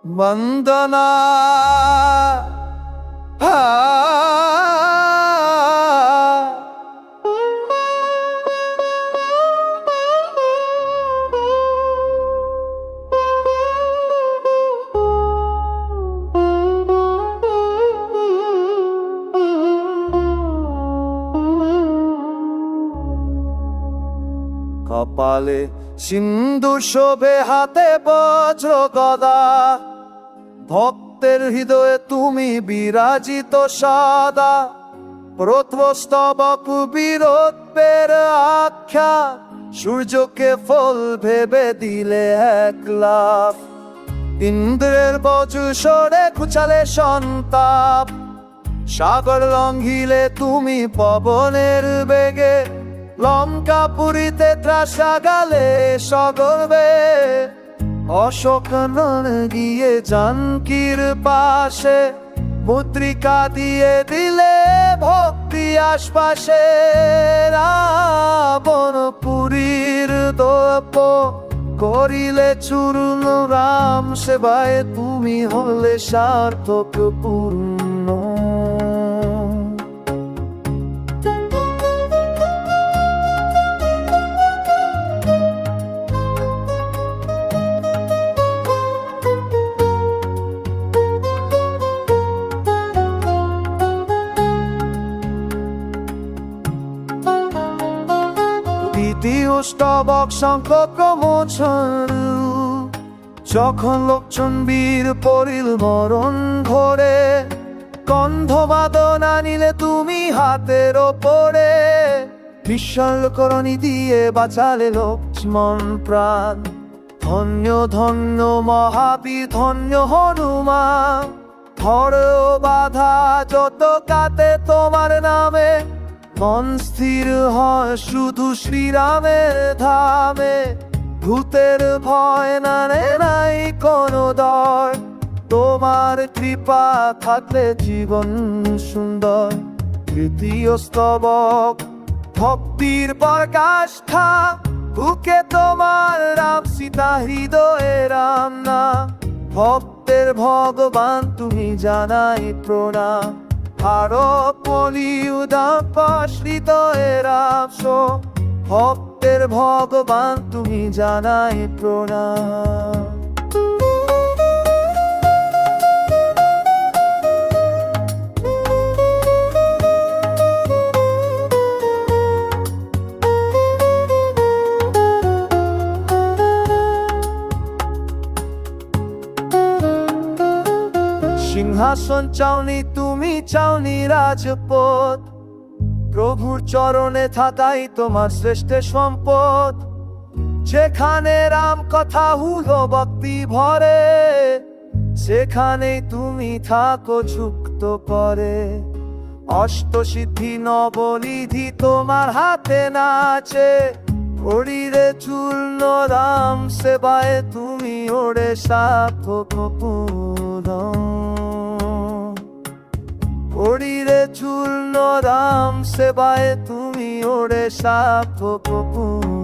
বন্দনা কপালে সিন্দুর শোভে, হাতে বজ্র গদা, ভক্তের হৃদয়ে তুমি বিরাজিত সদা। প্রত্নস্তবক বীরত্বের আখ্যা, সূর্যকে ফল ভেবে দিলে 1,00,000। ইন্দ্রের বজ্র সরে ঘুচালে সন্তাপ, সাগর লঙ্ঘিলে তুমি পবনের বেগে। লঙ্কাপুরীতে ত্রাসা গালে সগর্বে, অশোক গিয়ে জানকীর পাশে। মুদ্রিকা দিয়ে দিলে ভক্তি আশপাশে, রাবণপুরীর দর্প করিলে চূর্ণ। রাম সেবায় তুমি হলে সার্থক পূর্ণ। দ্বিতীয় স্তবক শঙ্খ প্রমোচন, যখন লোকজন বীর পড়িল মরণ ঘরে। কণ্ঠবাদন আনিলে তুমি হাতের ওপরে, বিশ্বকরণী দিয়ে বাঁচালে লক্ষ্মণ প্রাণ। ধন্য ধন্য মহাবীর, ধন্য হনুমান। ধর বাধা যত কাতে তোমার নামে, মন স্থির হয় শুধু শ্রীরামের ধামে। ভূতের ভয় নাই কোনো ডর, তোমার কৃপা থাকলে জীবন সুন্দর। তৃতীয় স্তবক ভক্তির প্রকাষ্ঠা, বুকে তোমার রাম সীতা, হৃদয়ে রাম না। ভক্তের ভগবান তুমি, জানাই প্রণাম। ভক্তের ভগবান তুমি, জানাই প্রণাম। সিংহাসন চাওনি তুমি, চাওনি রাজপথ। প্রভুর চরণে থাকাই তোমার শ্রেষ্ঠ সম্পদ। যেখানে রাম কথা হলো ভক্তি ভরে, সেখানে তুমি থাকো যুক্ত করে। অষ্টসিদ্ধি নবনিধি তোমার হাতে নাচে, শরীরে চূর্ণ রাম সেবায় তুমি ওড়ে সার্থক পূর্ণ। শরীরে চূর্ণ রাম সেবায় তুমি ওড়ে সার্থক পূর্ণ।